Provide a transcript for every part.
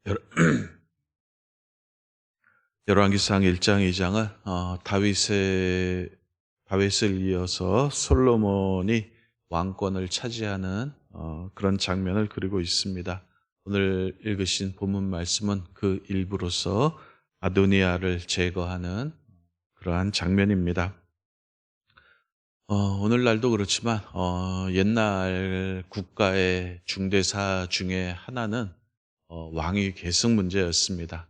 열- 열왕기상 1장, 2장은 다윗을 이어서 솔로몬이 왕권을 차지하는 그런 장면을 그리고 있습니다. 오늘 읽으신 본문 말씀은 그 일부로서 아도니아를 제거하는 그러한 장면입니다. 오늘날도 그렇지만 옛날 국가의 중대사 중에 하나는 왕위 계승 문제였습니다.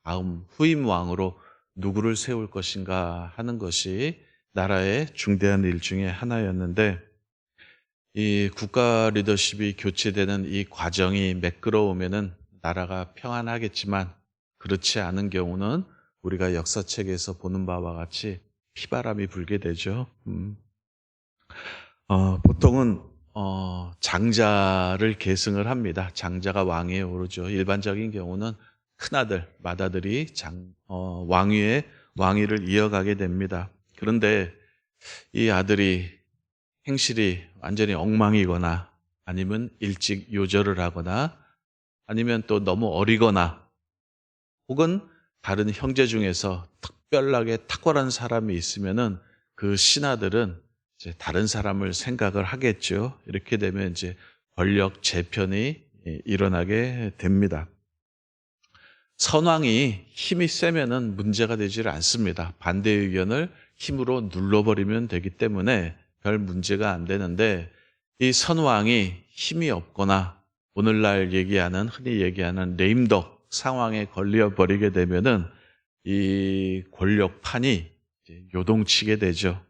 다음 후임 왕으로 누구를 세울 것인가 하는 것이 나라의 중대한 일 중에 하나였는데, 이 국가 리더십이 교체되는 이 과정이 매끄러우면은 나라가 평안하겠지만, 그렇지 않은 경우는 우리가 역사책에서 보는 바와 같이 피바람이 불게 되죠. 보통은 장자를 계승을 합니다. 장자가 왕위에 오르죠. 일반적인 경우는 큰아들, 맏아들이 왕위를 이어가게 됩니다. 그런데 이 아들이 행실이 완전히 엉망이거나, 아니면 일찍 요절을 하거나, 아니면 또 너무 어리거나, 혹은 다른 형제 중에서 특별하게 탁월한 사람이 있으면은 그 신하들은 이제 다른 사람을 생각을 하겠죠. 이렇게 되면 이제 권력 재편이 일어나게 됩니다. 선왕이 힘이 세면은 문제가 되질 않습니다. 반대 의견을 힘으로 눌러버리면 되기 때문에 별 문제가 안 되는데, 이 선왕이 힘이 없거나 오늘날 흔히 얘기하는 레임덕 상황에 걸려버리게 되면은 이 권력판이 요동치게 되죠.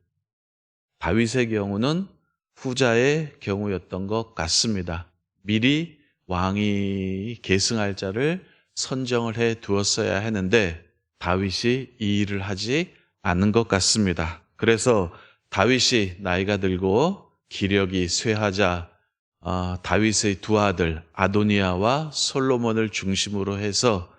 다윗의 경우는 후자의 경우였던 것 같습니다. 미리 왕이 계승할 자를 선정을 해 두었어야 했는데 다윗이 이 일을 하지 않은 것 같습니다. 그래서 다윗이 나이가 들고 기력이 쇠하자 다윗의 두 아들 아도니아와 솔로몬을 중심으로 해서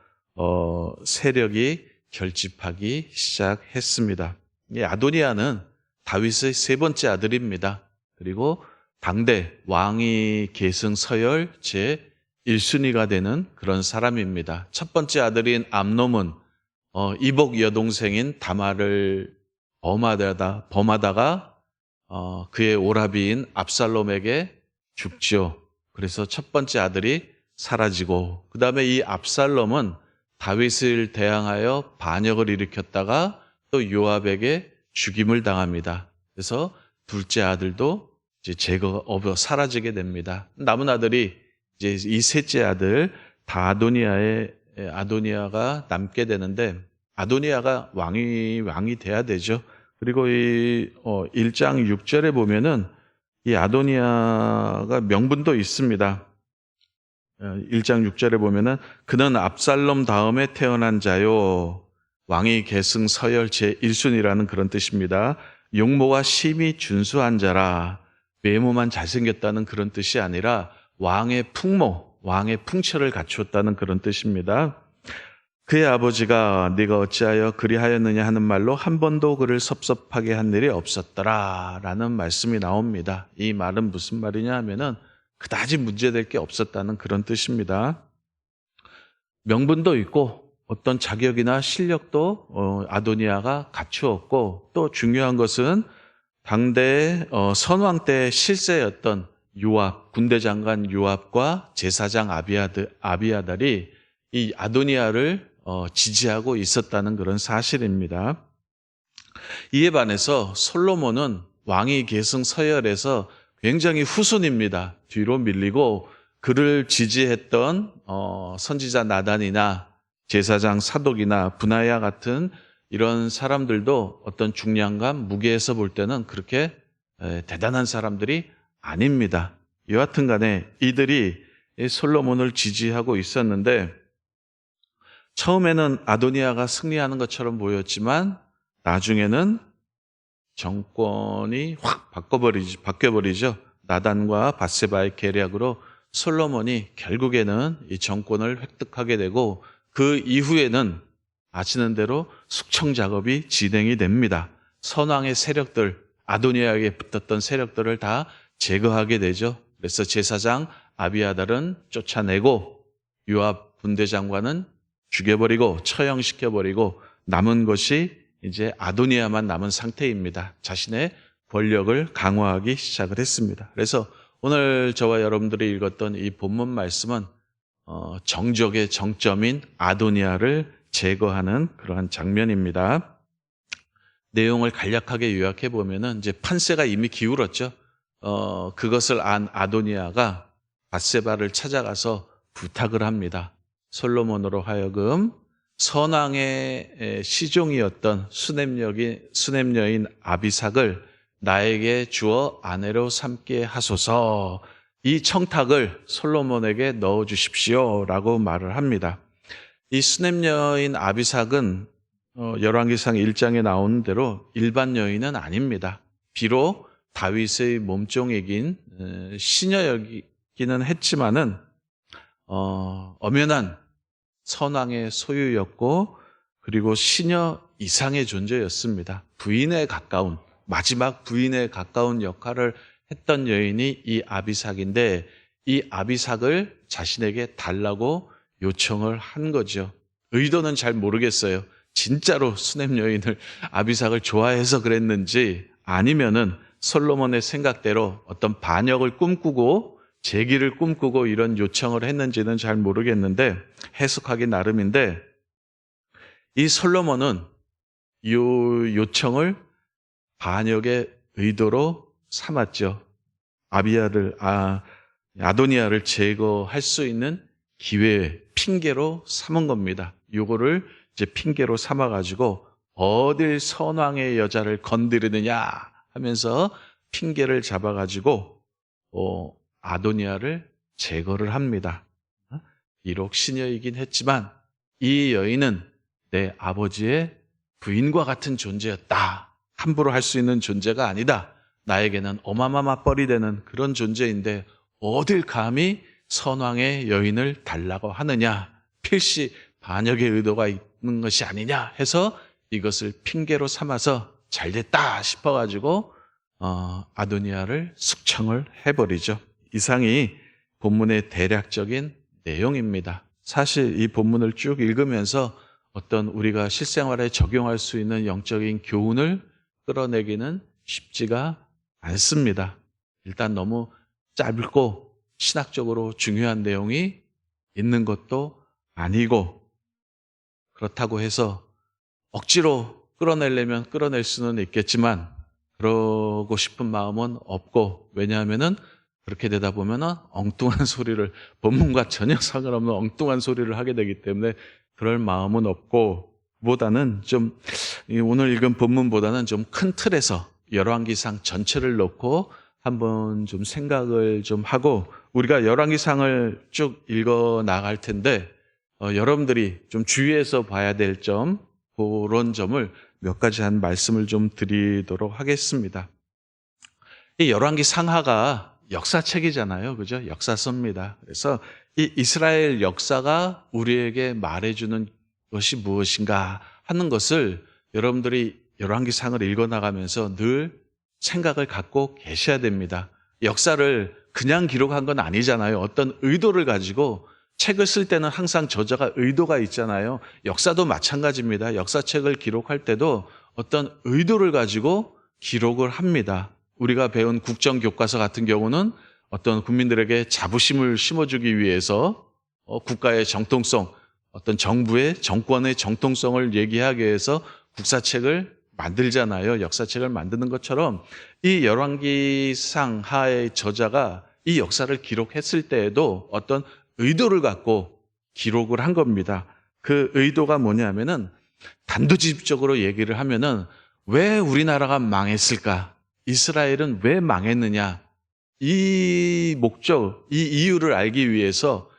세력이 결집하기 시작했습니다. 이 아도니아는 다윗의 세 번째 아들입니다. 그리고 당대 왕위 계승 서열 제 1순위가 되는 그런 사람입니다. 첫 번째 아들인 암놈은 이복 여동생인 다말을 범하다가 그의 오라비인 압살롬에게 죽죠. 그래서 첫 번째 아들이 사라지고, 그 다음에 이 압살롬은 다윗을 대항하여 반역을 일으켰다가 또 요압에게 죽임을 당합니다. 그래서 둘째 아들도 이제 사라지게 됩니다. 남은 아들이 이제 이 셋째 아들 아도니아가 남게 되는데, 아도니아가 왕이 돼야 되죠. 그리고 이 1장 6절에 보면은 이 아도니아가 명분도 있습니다. 1장 6절에 보면은 그는 압살롬 다음에 태어난 자요, 왕위 계승 서열 제1순위라는 그런 뜻입니다. 용모가 심히 준수한 자라. 외모만 잘생겼다는 그런 뜻이 아니라 왕의 풍모, 왕의 풍처를 갖추었다는 그런 뜻입니다. 그의 아버지가 네가 어찌하여 그리하였느냐 하는 말로 한 번도 그를 섭섭하게 한 일이 없었더라 라는 말씀이 나옵니다. 이 말은 무슨 말이냐 하면은 그다지 문제될 게 없었다는 그런 뜻입니다. 명분도 있고 어떤 자격이나 실력도 아도니아가 갖추었고, 또 중요한 것은 당대 선왕 때 실세였던 요압, 군대 장관 요압과 제사장 아비아달이 이 아도니아를 지지하고 있었다는 그런 사실입니다. 이에 반해서 솔로몬은 왕위 계승 서열에서 굉장히 후순입니다. 뒤로 밀리고, 그를 지지했던 선지자 나단이나 제사장 사독이나 브나야 같은 이런 사람들도 어떤 중량감, 무게에서 볼 때는 그렇게 대단한 사람들이 아닙니다. 여하튼 간에 이들이 솔로몬을 지지하고 있었는데, 처음에는 아도니아가 승리하는 것처럼 보였지만 나중에는 정권이 확 바뀌어버리죠. 나단과 밧세바의 계략으로 솔로몬이 결국에는 이 정권을 획득하게 되고, 그 이후에는 아시는 대로 숙청 작업이 진행이 됩니다. 선왕의 세력들, 아도니아에게 붙었던 세력들을 다 제거하게 되죠. 그래서 제사장 아비아달은 쫓아내고 요압 군대 장관은 죽여버리고 처형시켜버리고 남은 것이 이제 아도니아만 남은 상태입니다. 자신의 권력을 강화하기 시작을 했습니다. 그래서 오늘 저와 여러분들이 읽었던 이 본문 말씀은 정적의 정점인 아도니아를 제거하는 그러한 장면입니다. 내용을 간략하게 요약해 보면은 이제 판세가 이미 기울었죠. 그것을 안 아도니아가 밧세바를 찾아가서 부탁을 합니다. 솔로몬으로 하여금 선왕의 시종이었던 수냄녀인 아비삭을 나에게 주어 아내로 삼게 하소서. 이 청탁을 솔로몬에게 넣어주십시오 라고 말을 합니다. 이 수냄녀인 아비삭은 열왕기상 1장에 나오는 대로 일반 여인은 아닙니다. 비록 다윗의 몸종이긴 시녀이기는 했지만은 엄연한 선왕의 소유였고 그리고 시녀 이상의 존재였습니다. 마지막 부인에 가까운 역할을 했던 여인이 이 아비삭인데 이 아비삭을 자신에게 달라고 요청을 한 거죠. 의도는 잘 모르겠어요. 진짜로 수냄 여인을 아비삭을 좋아해서 그랬는지 아니면은 솔로몬의 생각대로 어떤 반역을 꿈꾸고 재기를 꿈꾸고 이런 요청을 했는지는 잘 모르겠는데 해석하기 나름인데 이 솔로몬은 이 요청을 반역의 의도로 삼았죠. 아도니아를 제거할 수 있는 기회, 핑계로 삼은 겁니다. 요거를 이제 핑계로 삼아가지고 어딜 선왕의 여자를 건드리느냐 하면서 핑계를 잡아가지고 아도니아를 제거를 합니다. 비록 시녀이긴 했지만 이 여인은 내 아버지의 부인과 같은 존재였다. 함부로 할 수 있는 존재가 아니다. 나에게는 어마마마 뻘이 되는 그런 존재인데 어딜 감히 선왕의 여인을 달라고 하느냐. 필시 반역의 의도가 있는 것이 아니냐 해서 이것을 핑계로 삼아서 잘됐다 싶어가지고 아도니아를 숙청을 해버리죠. 이상이 본문의 대략적인 내용입니다. 사실 이 본문을 쭉 읽으면서 어떤 우리가 실생활에 적용할 수 있는 영적인 교훈을 끌어내기는 쉽지가 않습니다. 일단 너무 짧고 신학적으로 중요한 내용이 있는 것도 아니고 그렇다고 해서 억지로 끌어내려면 끌어낼 수는 있겠지만 그러고 싶은 마음은 없고 왜냐하면은 그렇게 되다 보면은 엉뚱한 소리를 본문과 전혀 상관없는 엉뚱한 소리를 하게 되기 때문에 그럴 마음은 없고 보다는 좀 오늘 읽은 본문보다는 좀 큰 틀에서 열왕기상 전체를 놓고 한번 좀 생각을 좀 하고 우리가 열왕기상을 쭉 읽어 나갈 텐데 여러분들이 좀 주의해서 봐야 될 점 그런 점을 몇 가지 한 말씀을 좀 드리도록 하겠습니다. 이 열왕기상하가 역사책이잖아요. 그죠? 역사서입니다. 그래서 이 이스라엘 역사가 우리에게 말해주는 것이 무엇인가 하는 것을 여러분들이 열왕기상을 읽어나가면서 늘 생각을 갖고 계셔야 됩니다. 역사를 그냥 기록한 건 아니잖아요. 어떤 의도를 가지고 책을 쓸 때는 항상 저자가 의도가 있잖아요. 역사도 마찬가지입니다. 역사책을 기록할 때도 어떤 의도를 가지고 기록을 합니다. 우리가 배운 국정교과서 같은 경우는 어떤 국민들에게 자부심을 심어주기 위해서 국가의 정통성, 어떤 정부의 정권의 정통성을 얘기하기 위해서 국사책을 만들잖아요. 역사책을 만드는 것처럼 이 열왕기상 하의 저자가 이 역사를 기록했을 때에도 어떤 의도를 갖고 기록을 한 겁니다. 그 의도가 뭐냐면은 단도직입적으로 얘기를 하면은 왜 우리나라가 망했을까? 이스라엘은 왜 망했느냐? 이 목적, 이 이유를 알기 위해서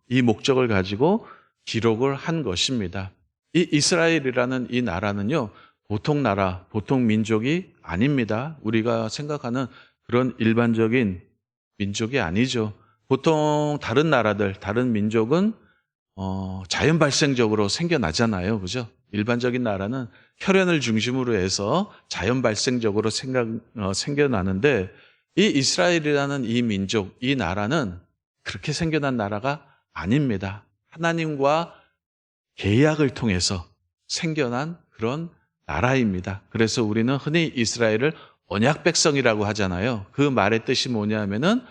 이 목적을 가지고 기록을 한 것입니다. 이 이스라엘이라는 이 나라는요, 보통 나라, 보통 민족이 아닙니다. 우리가 생각하는 그런 일반적인 민족이 아니죠. 보통 다른 나라들, 다른 민족은 자연 발생적으로 생겨나잖아요. 그죠? 일반적인 나라는 혈연을 중심으로 해서 자연 발생적으로 생겨나는데 이 이스라엘이라는 이 민족, 이 나라는 그렇게 생겨난 나라가 아닙니다. 하나님과 계약을 통해서 생겨난 그런 나라입니다. 그래서 우리는 흔히 이스라엘을 언약 백성이라고 하잖아요. 그 말의 뜻이 뭐냐면은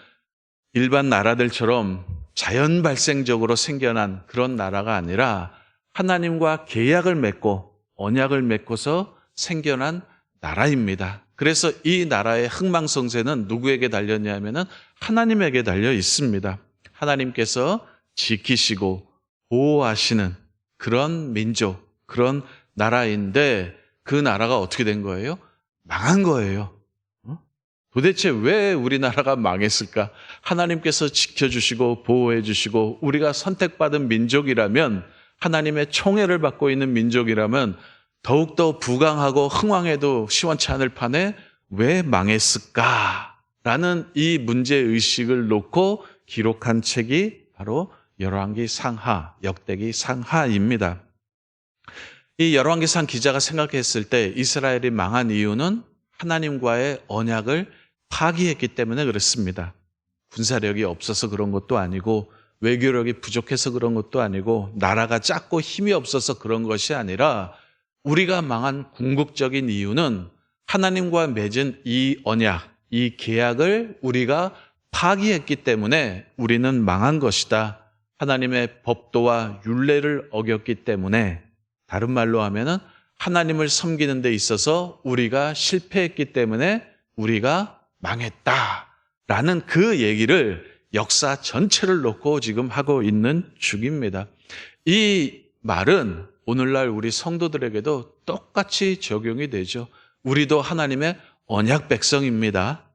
일반 나라들처럼 자연 발생적으로 생겨난 그런 나라가 아니라 하나님과 계약을 맺고 언약을 맺고서 생겨난 나라입니다. 그래서 이 나라의 흥망성쇠는 누구에게 달렸냐면은 하나님에게 달려 있습니다. 하나님께서 지키시고 보호하시는 그런 민족, 그런 나라인데 그 나라가 어떻게 된 거예요? 망한 거예요. 도대체 왜 우리나라가 망했을까? 하나님께서 지켜주시고 보호해주시고 우리가 선택받은 민족이라면, 하나님의 총애를 받고 있는 민족이라면 더욱더 부강하고 흥왕해도 시원치 않을 판에 왜 망했을까라는 이 문제의식을 놓고 기록한 책이 바로 열왕기 상하, 역대기 상하입니다. 이 열왕기상 기자가 생각했을 때 이스라엘이 망한 이유는 하나님과의 언약을 파기했기 때문에 그렇습니다. 군사력이 없어서 그런 것도 아니고 외교력이 부족해서 그런 것도 아니고 나라가 작고 힘이 없어서 그런 것이 아니라 우리가 망한 궁극적인 이유는 하나님과 맺은 이 언약, 이 계약을 우리가 파기했기 때문에 우리는 망한 것이다. 하나님의 법도와 율례를 어겼기 때문에, 다른 말로 하면은 하나님을 섬기는 데 있어서 우리가 실패했기 때문에 우리가 망했다라는 그 얘기를 역사 전체를 놓고 지금 하고 있는 중입니다. 이 말은 오늘날 우리 성도들에게도 똑같이 적용이 되죠. 우리도 하나님의 언약 백성입니다.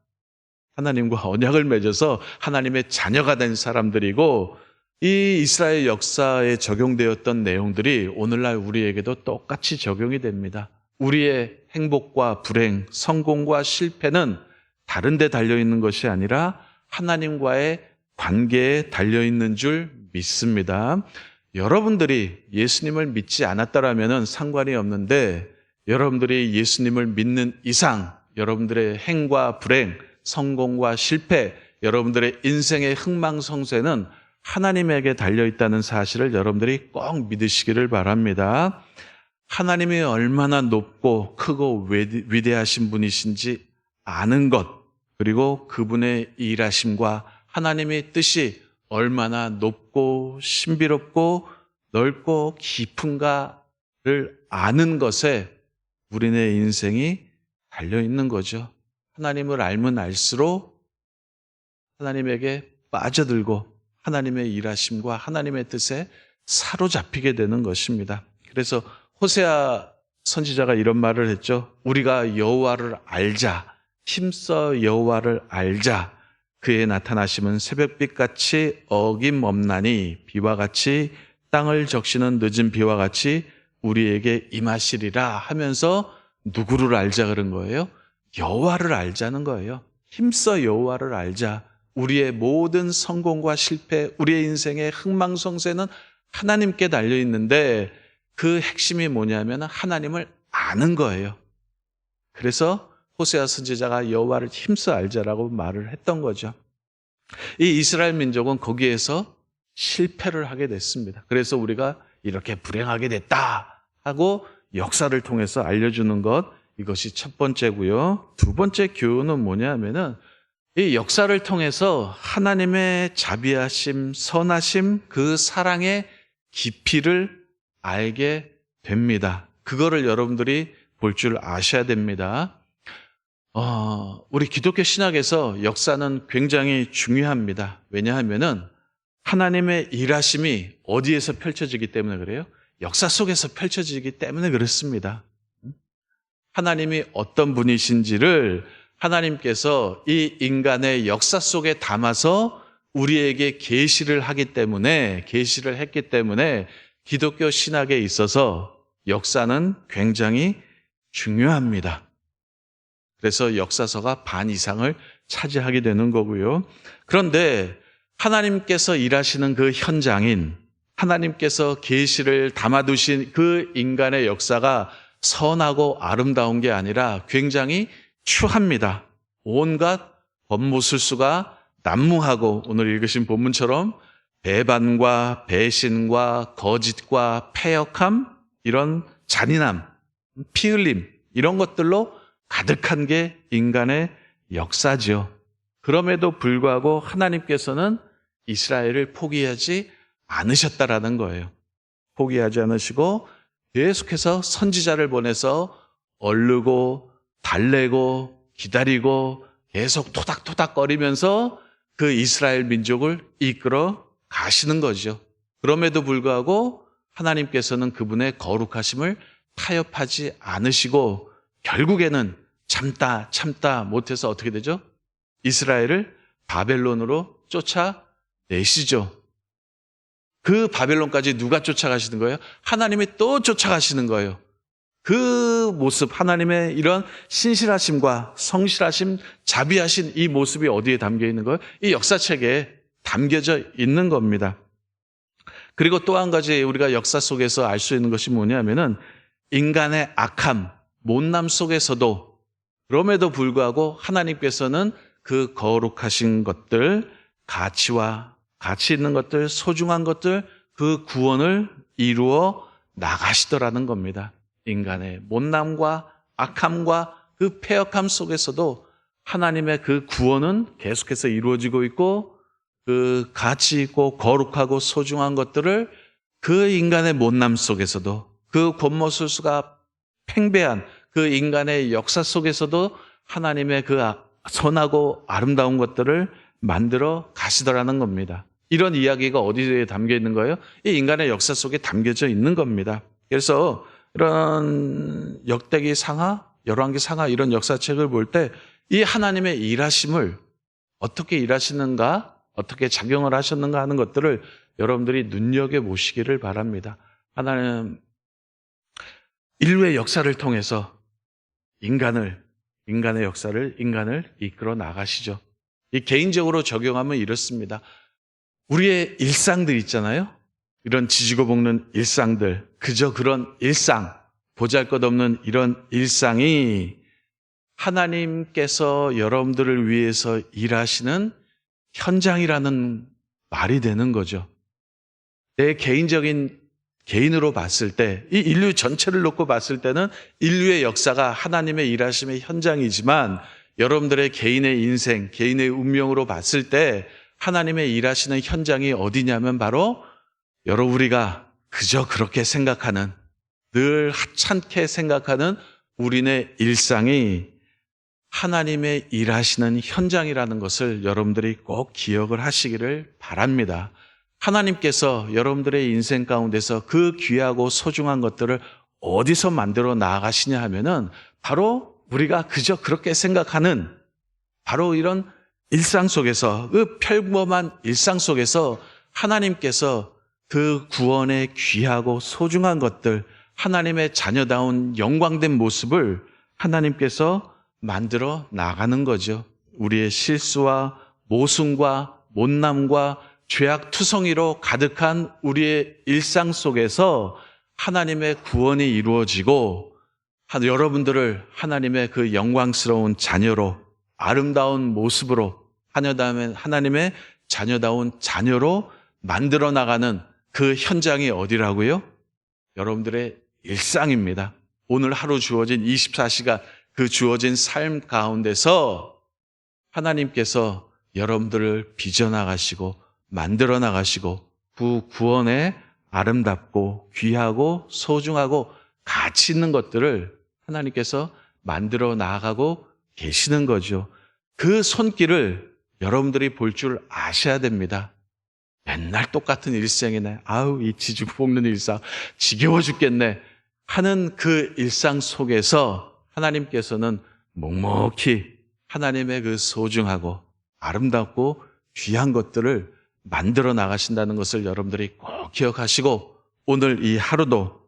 하나님과 언약을 맺어서 하나님의 자녀가 된 사람들이고, 이 이스라엘 역사에 적용되었던 내용들이 오늘날 우리에게도 똑같이 적용이 됩니다. 우리의 행복과 불행, 성공과 실패는 다른 데 달려있는 것이 아니라 하나님과의 관계에 달려있는 줄 믿습니다. 여러분들이 예수님을 믿지 않았다라면 상관이 없는데, 여러분들이 예수님을 믿는 이상 여러분들의 행과 불행, 성공과 실패, 여러분들의 인생의 흥망성쇠는 하나님에게 달려있다는 사실을 여러분들이 꼭 믿으시기를 바랍니다. 하나님이 얼마나 높고 크고 위대하신 분이신지 아는 것, 그리고 그분의 일하심과 하나님의 뜻이 얼마나 높고 신비롭고 넓고 깊은가를 아는 것에 우리네 인생이 달려있는 거죠. 하나님을 알면 알수록 하나님에게 빠져들고 하나님의 일하심과 하나님의 뜻에 사로잡히게 되는 것입니다. 그래서 호세아 선지자가 이런 말을 했죠. 우리가 여호와를 알자, 힘써 여호와를 알자. 그의 나타나심은 새벽빛같이 어김없나니 비와 같이 땅을 적시는 늦은 비와 같이 우리에게 임하시리라 하면서 누구를 알자 그런 거예요? 여호와를 알자는 거예요. 힘써 여호와를 알자. 우리의 모든 성공과 실패, 우리의 인생의 흥망성쇠는 하나님께 달려있는데 그 핵심이 뭐냐면 하나님을 아는 거예요. 그래서 호세아 선지자가 여호와를 힘써 알자라고 말을 했던 거죠. 이 이스라엘 민족은 거기에서 실패를 하게 됐습니다. 그래서 우리가 이렇게 불행하게 됐다 하고 역사를 통해서 알려주는 것, 이것이 첫 번째고요. 두 번째 교훈은 뭐냐면은 이 역사를 통해서 하나님의 자비하심, 선하심, 그 사랑의 깊이를 알게 됩니다. 그거를 여러분들이 볼 줄 아셔야 됩니다. 우리 기독교 신학에서 역사는 굉장히 중요합니다. 왜냐하면은 하나님의 일하심이 어디에서 펼쳐지기 때문에 그래요? 역사 속에서 펼쳐지기 때문에 그렇습니다. 하나님이 어떤 분이신지를 하나님께서 이 인간의 역사 속에 담아서 우리에게 계시를 했기 때문에 기독교 신학에 있어서 역사는 굉장히 중요합니다. 그래서 역사서가 반 이상을 차지하게 되는 거고요. 그런데 하나님께서 일하시는 그 현장인, 하나님께서 계시를 담아두신 그 인간의 역사가 선하고 아름다운 게 아니라 굉장히 추합니다. 온갖 법무술수가 난무하고 오늘 읽으신 본문처럼 배반과 배신과 거짓과 패역함, 이런 잔인함, 피 흘림, 이런 것들로 가득한 게 인간의 역사지요. 그럼에도 불구하고 하나님께서는 이스라엘을 포기하지 않으셨다라는 거예요. 포기하지 않으시고 계속해서 선지자를 보내서 얼르고 달래고 기다리고 계속 토닥토닥거리면서 그 이스라엘 민족을 이끌어 가시는 거죠. 그럼에도 불구하고 하나님께서는 그분의 거룩하심을 타협하지 않으시고 결국에는 참다 못해서 어떻게 되죠? 이스라엘을 바벨론으로 쫓아내시죠. 그 바벨론까지 누가 쫓아가시는 거예요? 하나님이 또 쫓아가시는 거예요. 그 모습, 하나님의 이런 신실하심과 성실하심, 자비하신 이 모습이 어디에 담겨 있는 거예요? 이 역사책에 담겨져 있는 겁니다. 그리고 또 한 가지 우리가 역사 속에서 알 수 있는 것이 뭐냐면은 인간의 악함, 못남 속에서도 그럼에도 불구하고 하나님께서는 그 거룩하신 것들, 가치 있는 것들, 소중한 것들, 그 구원을 이루어 나가시더라는 겁니다. 인간의 못남과 악함과 그 패역함 속에서도 하나님의 그 구원은 계속해서 이루어지고 있고 그 가치 있고 거룩하고 소중한 것들을 그 인간의 못남 속에서도 그 곤모술수가 팽배한 그 인간의 역사 속에서도 하나님의 그 선하고 아름다운 것들을 만들어 가시더라는 겁니다. 이런 이야기가 어디에 담겨 있는 거예요? 이 인간의 역사 속에 담겨져 있는 겁니다. 그래서 이런 역대기 상하, 열왕기 상하 이런 역사책을 볼 때 이 하나님의 일하심을 어떻게 일하시는가, 어떻게 작용을 하셨는가 하는 것들을 여러분들이 눈여겨보시기를 바랍니다. 하나님 인류의 역사를 통해서 인간의 역사를, 인간을 이끌어 나가시죠. 이 개인적으로 적용하면 이렇습니다. 우리의 일상들 있잖아요. 이런 지지고 볶는 일상들, 그저 그런 일상, 보잘것없는 이런 일상이 하나님께서 여러분들을 위해서 일하시는 현장이라는 말이 되는 거죠. 내 개인으로 봤을 때, 이 인류 전체를 놓고 봤을 때는 인류의 역사가 하나님의 일하심의 현장이지만 여러분들의 개인의 인생, 개인의 운명으로 봤을 때 하나님의 일하시는 현장이 어디냐면 바로 우리가 그저 그렇게 생각하는, 늘 하찮게 생각하는 우리네 일상이 하나님의 일하시는 현장이라는 것을 여러분들이 꼭 기억을 하시기를 바랍니다. 하나님께서 여러분들의 인생 가운데서 그 귀하고 소중한 것들을 어디서 만들어 나아가시냐 하면은 바로 우리가 그저 그렇게 생각하는 바로 이런 일상 속에서, 그 평범한 일상 속에서 하나님께서 그 구원의 귀하고 소중한 것들, 하나님의 자녀다운 영광된 모습을 하나님께서 만들어 나가는 거죠. 우리의 실수와 모순과 못남과 죄악투성이로 가득한 우리의 일상 속에서 하나님의 구원이 이루어지고 여러분들을 하나님의 그 영광스러운 자녀로, 아름다운 모습으로, 하나님의 자녀다운 자녀로 만들어 나가는 그 현장이 어디라고요? 여러분들의 일상입니다. 오늘 하루 주어진 24시간 그 주어진 삶 가운데서 하나님께서 여러분들을 빚어나가시고 만들어 나가시고 그 구원의 아름답고 귀하고 소중하고 가치 있는 것들을 하나님께서 만들어 나가고 계시는 거죠. 그 손길을 여러분들이 볼 줄 아셔야 됩니다. 맨날 똑같은 일상이네. 아우, 이 지지고 볶는 일상 지겨워 죽겠네 하는 그 일상 속에서 하나님께서는 묵묵히 하나님의 그 소중하고 아름답고 귀한 것들을 만들어 나가신다는 것을 여러분들이 꼭 기억하시고 오늘 이 하루도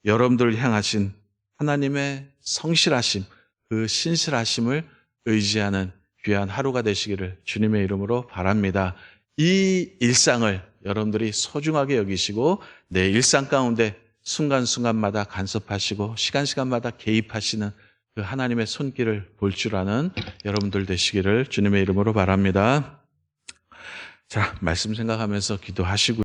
여러분들을 향하신 하나님의 성실하심, 그 신실하심을 의지하는 귀한 하루가 되시기를 주님의 이름으로 바랍니다. 이 일상을 여러분들이 소중하게 여기시고 내 일상 가운데 순간순간마다 간섭하시고 시간마다 개입하시는 그 하나님의 손길을 볼 줄 아는 여러분들 되시기를 주님의 이름으로 바랍니다. 자, 말씀 생각하면서 기도하시고